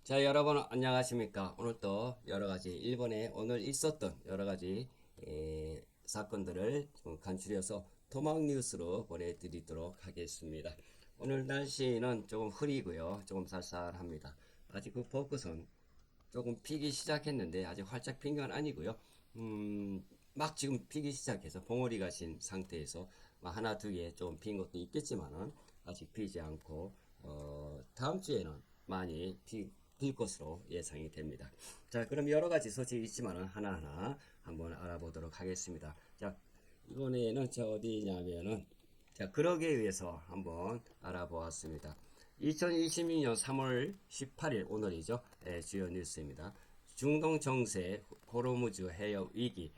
자, 여러분 안녕하십니까? 오늘 또 여러가지 일본에 오늘 있었던 여러가지 사건들을 좀 간추려서 토막 뉴스로 보내드리도록 하겠습니다. 오늘 날씨는 조금 흐리고요, 조금 쌀쌀합니다. 아직 그 벚꽃은 조금 피기 시작했는데 아직 활짝 핀 건 아니고요. 막 지금 피기 시작해서 봉오리 가신 상태에서 하나 두 개 좀 핀 것도 있겠지만은 아직 피지 않고 다음 주에는 많이 필 것으로 예상이 됩니다. 자, 그럼 여러 가지 소식이 있지만은 하나하나 한번 알아보도록 하겠습니다. 자, 이번에는 저 어디냐면은 자, 그러기에 의해서 한번 알아보았습니다. 2022년 3월 18일 오늘이죠. 주요 뉴스입니다. 중동 정세 호르무즈 해역 위기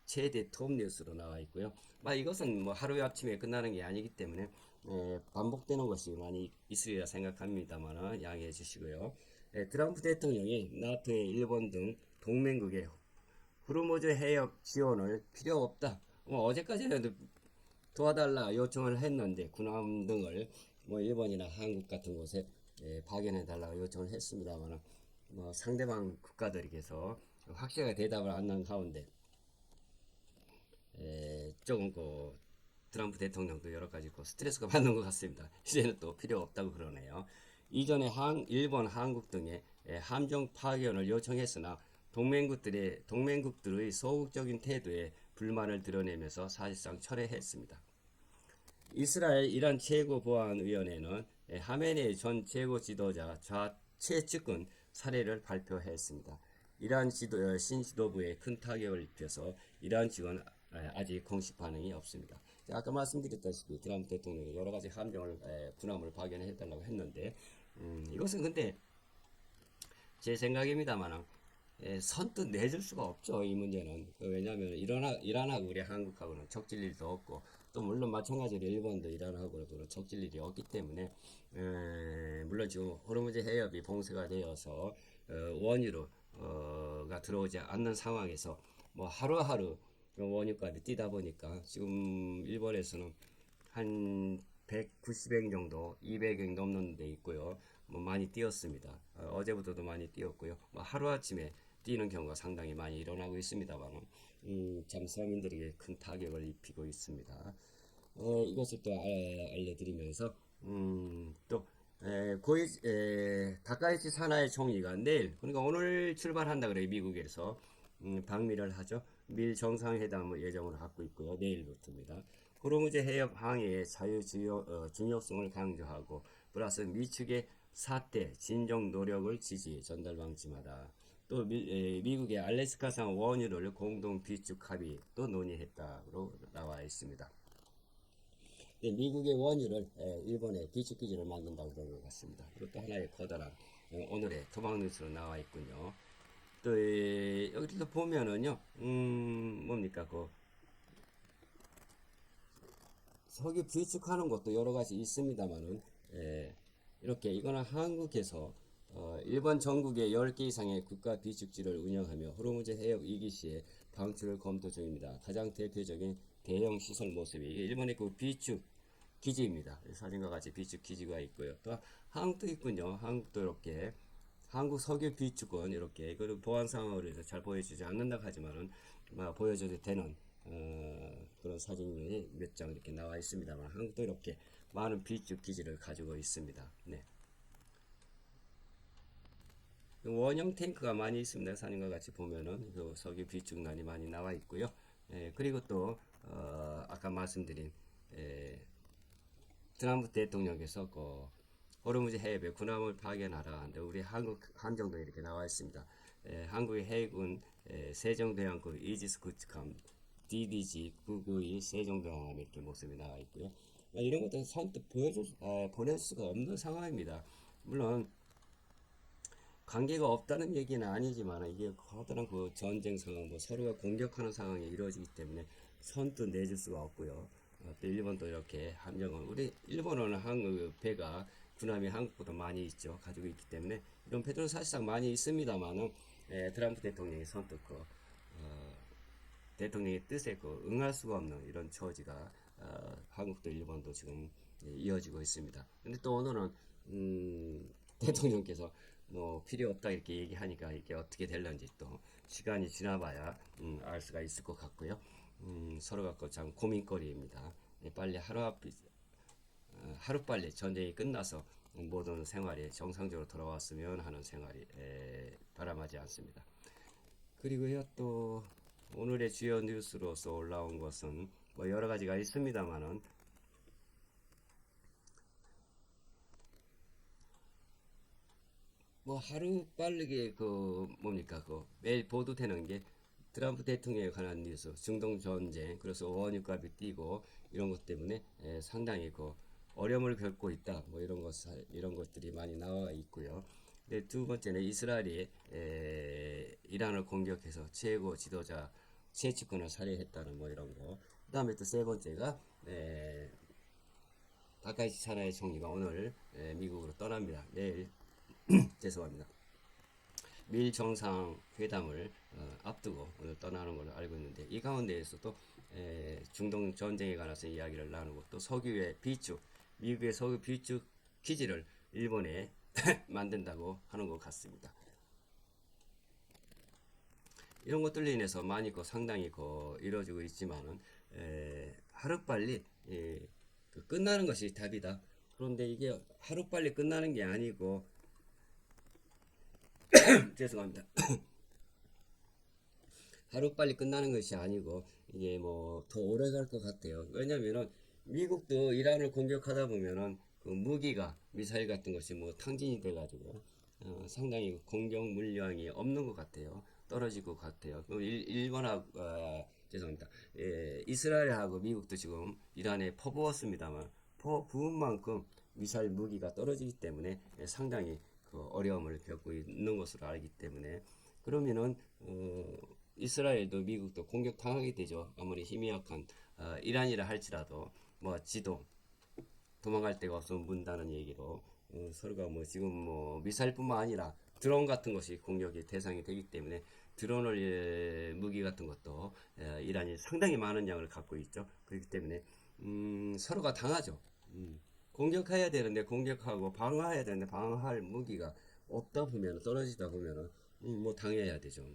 최대 톱 뉴스로 나와 있고요. 이것은 뭐 하루 아침에 끝나는 게 아니기 때문에 반복되는 것이 많이 있으리라 생각합니다만 양해해 주시고요. 트럼프 대통령이 나토의 일본 등 동맹국의 호르무즈 해역 지원을 필요 없다. 어제까지는 도와달라 요청을 했는데 군함 등을 뭐 일본이나 한국 같은 곳에 파견해 달라고 요청을 했습니다만 뭐 상대방 국가들에게서 확실하게 대답을 안 한 가운데 조금 트럼프 대통령도 여러 가지 스트레스가 받는 것 같습니다. 이제는 또 필요 없다고 그러네요. 이전에 일본, 한국 등의 함정 파견을 요청했으나 동맹국들의 소극적인 태도에 불만을 드러내면서 사실상 철회했습니다. 이스라엘 이란 최고보안위원회는 하메네이 전 최고 지도자 최측근 살해를 발표했습니다. 이란 신지도부에 큰 타격을 입혀서 이란 측은 아직 공식 반응이 없습니다. 아까 말씀드렸다시피 트럼프 대통령이 여러 가지 군함을 파견해달라고 했는데 이것은 근데 제 생각입니다만 선뜻 내줄 수가 없죠. 이 문제는. 왜냐하면 이란하고 우리 한국하고는 적질 일도 없고 또 물론 마찬가지로 일본도 이란하고는 적질 일이 없기 때문에 물론 지금 호르무즈 해협이 봉쇄가 되어서 원유가 들어오지 않는 상황에서 뭐 하루하루 원유값이 뛰다 보니까 지금 일본에서는 한 190행 정도, 200행 넘는 데 있고요. 뭐 많이 뛰었습니다. 어제부터도 많이 뛰었고요. 뭐 하루아침에 뛰는 경우가 상당히 많이 일어나고 있습니다만, 참 서민들에게 큰 타격을 입히고 있습니다. 이것을 또 알려드리면서, 또, 다카이치 사나이 총리가 내일, 그러니까 오늘 출발한다 그래요, 미국에서. 방미를 하죠. 밀 정상회담을 예정으로 갖고 있고요. 내일부터입니다. 호르무즈 해협 항해의 중요성을 강조하고 플러스 미측의 사태 진정 노력을 지지 전달 방침하다. 또 미국의 알래스카산 원유를 공동 비축 합의 또 논의했다로 나와 있습니다. 미국의 원유를 일본의 비축 기지를 만든다고 그런 것 같습니다. 이것도 하나의 커다란 오늘의 토막 뉴스로 나와 있군요. 또 여기도 보면은요, 뭡니까 석유 비축하는 것도 여러 가지 있습니다만은 이렇게 이거는 한국에서 일본 전국의 10개 이상의 국가 비축지를 운영하며 호르무즈 해역 위기 시에 방출을 검토 중입니다. 가장 대표적인 대형 시설 모습이 일본의 그 비축 기지입니다. 사진과 같이 비축 기지가 있고요. 또 한국도 있군요. 한국도 이렇게 한국 석유 비축은 이렇게 그 보안 상황으로 해서 잘 보여주지 않는다 하지만은 보여줘도 되는 그런 사진이 몇 장 이렇게 나와 있습니다만 한국도 이렇게 많은 비축 기지를 가지고 있습니다. 네. 원형 탱크가 많이 있습니다. 사진과 같이 보면은 그 석유 비축란이 많이 나와 있고요. 그리고 또 아까 말씀드린 트럼프 대통령께서 호르무즈 해협에 군함을 파견하라 하는데 우리 한국 함정도 이렇게 나와 있습니다. 한국의 해군 세종대왕급 이지스 구축함 DDG 992 세종대왕함 이렇게 모습이 나와 있고요. 이런 것들은 선뜻 보낼 수가 없는 상황입니다. 물론 관계가 없다는 얘기는 아니지만 이게 커다란 그 전쟁 상황, 뭐 서로가 공격하는 상황이 이루어지기 때문에 선뜻 내줄 수가 없고요. 또 일본도 이렇게 함정을 우리 일본어는 한국 배가 군함이 한국보다 많이 있죠. 가지고 있기 때문에 이런 배들은 사실상 많이 있습니다만은 트럼프 대통령이 선뜻 대통령의 뜻에 응할 수가 없는 이런 처지가 한국도 일본도 지금 이어지고 있습니다. 근데 또 오늘은 대통령께서 뭐 필요 없다 이렇게 얘기하니까 이게 어떻게 될런지 또 시간이 지나봐야 알 수가 있을 것 같고요. 서로 갖고 참 고민거리입니다. 빨리 하루빨리 전쟁이 끝나서 모든 생활이 정상적으로 돌아왔으면 하는 생활이 바람하지 않습니다. 그리고요 또 오늘의 주요 뉴스로서 올라온 것은 뭐 여러 가지가 있습니다만은 뭐 하루 빠르게 그 뭡니까 그 매일 보도되는 게 트럼프 대통령에 관한 뉴스, 중동 전쟁, 그래서 원유값이 뛰고 이런 것 때문에 상당히 그 어려움을 겪고 있다. 뭐 이런 것들이 많이 나와 있고요. 근데 두 번째는 이스라엘이 이란을 공격해서 최고 지도자 최측근을 살해했다는 뭐 이런 거. 그다음에 또 세 번째가 다카이치 차나의 총리가 오늘 미국으로 떠납니다. 내일 죄송합니다. 미일 정상회담을 앞두고 오늘 떠나는 걸로 알고 있는데 이 가운데에서도 중동 전쟁에 관해서 이야기를 나누고 또 석유의 비축, 미국의 석유 비축 기지를 일본에 만든다고 하는 것 같습니다. 이런 것들로 인해서 많이 상당히 이루어지고 있지만은 하루빨리 끝나는 것이 답이다. 그런데 이게 하루빨리 끝나는 게 아니고 죄송합니다. 하루빨리 끝나는 것이 아니고 이게 뭐 더 오래 갈 것 같아요. 왜냐면은 미국도 이란을 공격하다 보면은 그 무기가 미사일 같은 것이 뭐 탕진이 돼가지고 상당히 공격 물량이 없는 것 같아요. 떨어질 것 같아요. 일본하고 죄송합니다. 이스라엘하고 미국도 지금 이란에 퍼부었습니다만 퍼부은 만큼 미사일 무기가 떨어지기 때문에 상당히 그 어려움을 겪고 있는 것으로 알기 때문에 그러면은 이스라엘도 미국도 공격당하게 되죠. 아무리 힘이 약한 이란이라 할지라도 뭐 지도 도망갈 데가 없으면 문다는 얘기로 서로가 뭐 지금 뭐 미사일뿐만 아니라 드론 같은 것이 공격의 대상이 되기 때문에 드론을 무기 같은 것도 이란이 상당히 많은 양을 갖고 있죠. 그렇기 때문에 서로가 당하죠. 공격해야 되는데 공격하고 방어해야 되는데 방어할 무기가 없다 보면 떨어지다 보면은 뭐 당해야 되죠.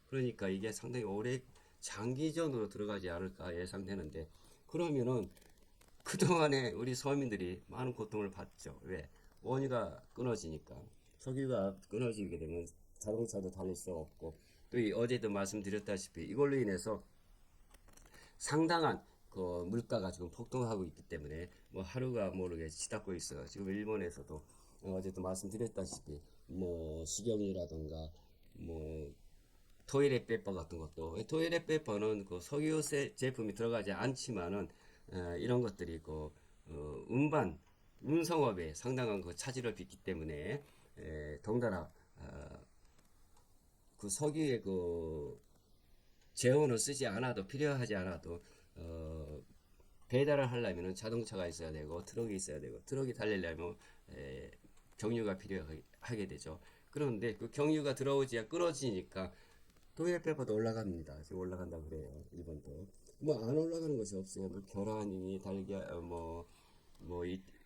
그러니까 이게 상당히 오래 장기전으로 들어가지 않을까 예상되는데 그러면은 그동안에 우리 서민들이 많은 고통을 받죠. 왜? 원유가 끊어지니까 석유가 끊어지게 되면 자동차도 달릴 수 없고 또 어제도 말씀드렸다시피 이걸로 인해서 상당한 그 물가가 지금 폭등하고 있기 때문에 뭐 하루가 모르게 치닫고 있어요. 지금 일본에서도 어제도 말씀드렸다시피 뭐 식용유라던가 뭐 토이렛 페퍼 같은 것도 토이렛 페퍼는 그 석유 제품이 들어가지 않지만은 이런 것들이 그 운반 운송업에 상당한 그 차질을 빚기 때문에 더군다나 그 석유의 그 재원을 쓰지 않아도 필요하지 않아도 배달을 하려면 자동차가 있어야 되고 트럭이 있어야 되고 트럭이 달리려면 에, 경유가 필요하게 되죠. 그런데 그 경유가 들어오지야 끊어지니까 토요일 페퍼도 올라갑니다. 지금 올라간다 그래요. 일본도. 뭐 안 올라가는 것이 없어요. 뭐 계란이니 달걀 뭐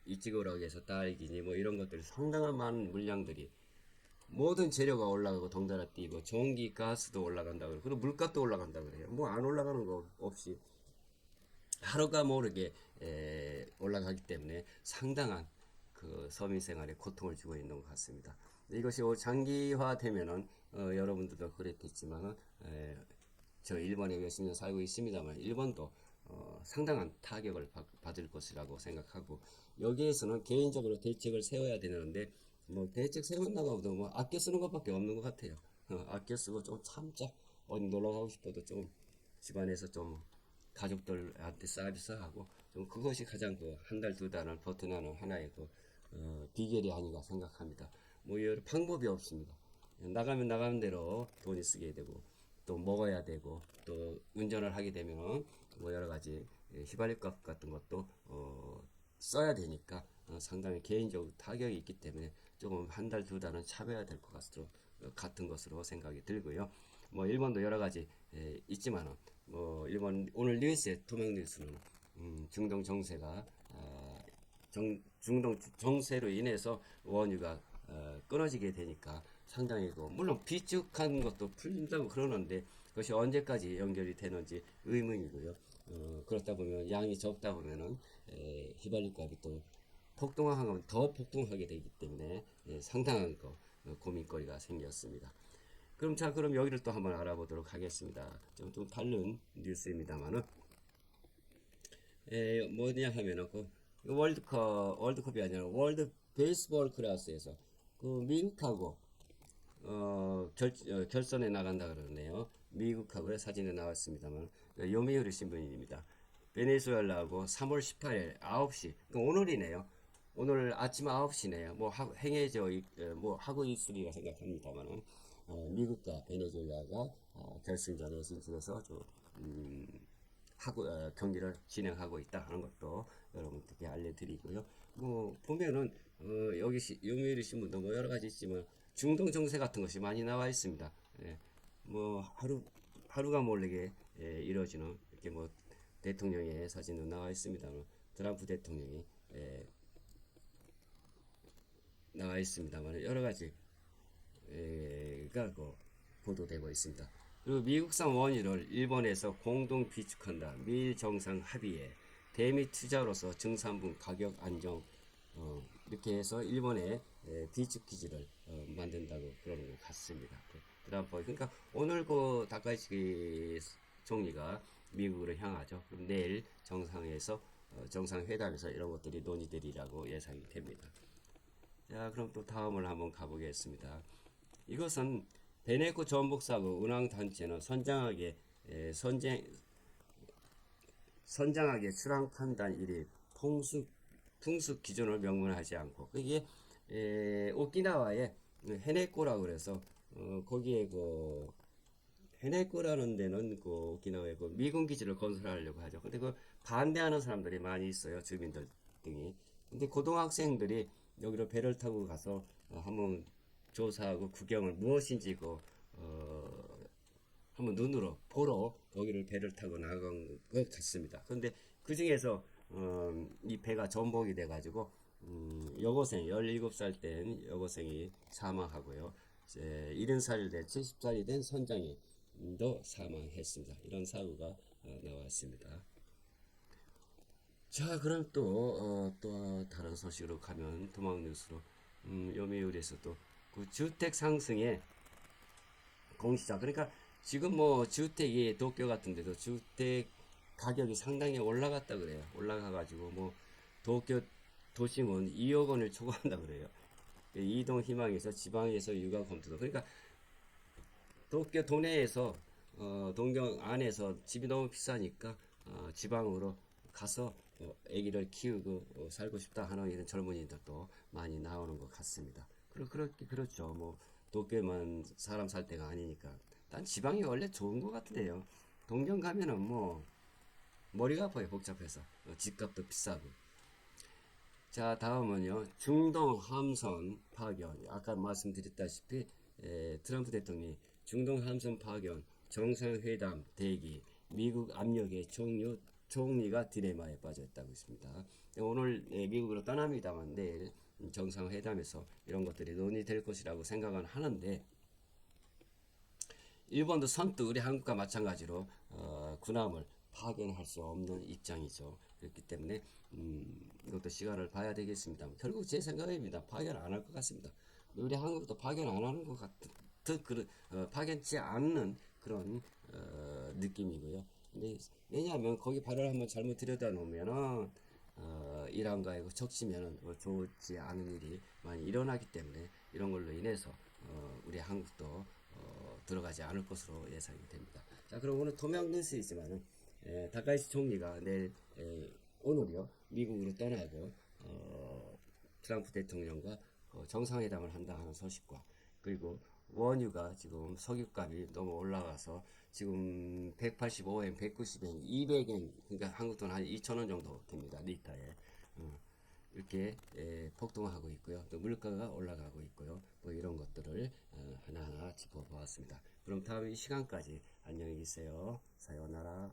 이찌고라고 해서 딸기니 뭐 이런 것들이 상당한 많은 물량들이 모든 재료가 올라가고 덩달아 뛰고 전기 가스도 올라간다 그래요. 그리고 물값도 올라간다 그래요. 뭐 안 올라가는 거 없이 하루가 모르게 올라가기 때문에 상당한 그 서민 생활에 고통을 주고 있는 것 같습니다. 이것이 장기화되면은 여러분들도 그랬겠지만은 저 일본에 몇십 년 살고 있습니다만 일본도 상당한 타격을 받을 것이라고 생각하고 여기에서는 개인적으로 대책을 세워야 되는데 뭐 대책 세운다고 해도 뭐 아껴 쓰는 것밖에 없는 것 같아요. 아껴 쓰고 좀 참자. 어디 놀러 가고 싶어도 좀 집안에서 좀 가족들한테 서비스하고 좀 그것이 가장 그 한 달 두 달을 버텨나는 하나의 그 비결이 아닌가 생각합니다. 뭐 여러 방법이 없습니다. 나가면 나가는 대로 돈이 쓰게 되고 또 먹어야 되고 또 운전을 하게 되면 뭐 여러 가지 휘발유값 같은 것도 써야 되니까 상당히 개인적 타격이 있기 때문에 조금 한 달 두 달은 참아야 될 것 같은 것으로 생각이 들고요. 뭐 일본도 여러 가지 있지만은 뭐 일본 오늘 뉴스에 토막 뉴스는 중동 정세가 중동 정세로 인해서 원유가 끊어지게 되니까 상당히 물론 비축한 것도 풀린다고 그러는데 그것이 언제까지 연결이 되는지 의문이고요. 그렇다 보면 양이 적다 보면은 휘발유값이 또 폭등하면 더 폭등하게 되기 때문에 상당한 고민거리가 생겼습니다. 그럼 여기를 또 한번 알아보도록 하겠습니다. 좀 다른 뉴스입니다만은 뭐냐 하면은 월드컵이 아니라 월드 베이스볼 클래스에서 미국하고 결선에 나간다 그러네요. 미국하고의 사진에 나왔습니다만 요미우리 신문입니다. 베네수엘라하고 3월 18일 9시 오늘이네요. 오늘 아침 9시네요. 행해져 하고 있으리라 생각합니다만 미국과 베네수엘라가 결승전에 진출해서 경기를 진행하고 있다 하는 것도 여러분들께 알려드리고요. 보면은 여기 요미우리 신문도 여러 가지 있지만 중동 정세 같은 것이 많이 나와 있습니다. 하루가 모르게 이루어지는 이렇게 대통령의 사진도 나와 있습니다. 트럼프 대통령이 나와 있습니다만 여러 가지가 보도되고 있습니다. 그리고 미국산 원유를 일본에서 공동 비축한다. 미일 정상 합의에 대미 투자로서 증산분 가격 안정 이렇게 해서 일본의 비축 기지를 만든다고 그러는 것 같습니다. 트럼프 그러니까 오늘 다카이치 총리가 미국으로 향하죠. 그럼 내일 정상회담에서 이런 것들이 논의되리라고 예상이 됩니다. 자, 그럼 또 다음을 한번 가보겠습니다. 이것은 베네코 전복사고 운항단체는 선장하게 출항 판단 일일 풍습 기준을 명문하지 않고 이게 오키나와의 헤네코라고 그래서 거기에 헤네코라는 데는 오키나와에 미군 기지를 건설하려고 하죠. 근데 반대하는 사람들이 많이 있어요. 주민들 등이. 근데 고등학생들이 여기로 배를 타고 가서 한번 조사하고 구경을 무엇인지 한번 눈으로 보러 거기를 배를 타고 나간 것 같습니다. 그런데 그 중에서 이 배가 전복이 돼가지고 여고생 17살 된 여고생이 사망하고요. 70살이 된 70살이 된 선장도 사망했습니다. 이런 사고가 나왔습니다. 자, 그럼 또 다른 소식으로 가면 도망 뉴스로 요미우리에서 또 주택 상승의 공시자 그러니까 지금 주택이 도쿄 같은 데도 주택 가격이 상당히 올라갔다 그래요. 올라가가지고 도쿄 도심은 2억 원을 초과한다 그래요. 이동 희망에서 지방에서 육아 검토도 그러니까 도쿄 도내에서 동경 안에서 집이 너무 비싸니까 지방으로 가서 아기를 키우고 살고 싶다 하는 이런 젊은이들도 많이 나오는 것 같습니다. 그렇죠. 도쿄만 사람 살 때가 아니니까. 난 지방이 원래 좋은 것 같은데요. 동경 가면은 머리가 아파요. 복잡해서. 집값도 비싸고. 자, 다음은요. 중동 함선 파견. 아까 말씀드렸다시피 트럼프 대통령이 중동 함선 파견, 정상회담 대기, 미국 압력에 총리가 딜레마에 빠졌다고 했습니다. 오늘 미국으로 떠납니다만 내일 정상회담에서 이런 것들이 논의될 것이라고 생각은 하는데 일본도 선뜻 우리 한국과 마찬가지로 군함을 파견할 수 없는 입장이죠. 그렇기 때문에 이것도 시간을 봐야 되겠습니다. 결국 제 생각입니다. 파견 안 할 것 같습니다. 우리 한국도 파견 안 하는 것 같은 파견치 않는 그런 느낌이고요. 근데 왜냐하면 거기 발을 한번 잘못 들여다 놓으면은 이란과의 척지면은 좋지 않은 일이 많이 일어나기 때문에 이런 걸로 인해서 우리 한국도 들어가지 않을 것으로 예상이 됩니다. 자, 그럼 오늘 도명 뉴스이지만은 다카이시 총리가 내일 오늘이요 미국으로 떠나고 트럼프 대통령과 정상회담을 한다 하는 소식과 그리고 원유가 지금 석유값이 너무 올라가서 지금 185엔, 190엔, 200엔 그러니까 한국 돈 한 2,000원 정도 됩니다. 리터에. 이렇게 폭등하고 있고요. 또 물가가 올라가고 있고요. 이런 것들을 하나하나 짚어보았습니다. 그럼 다음 이 시간까지 안녕히 계세요. 사요나라.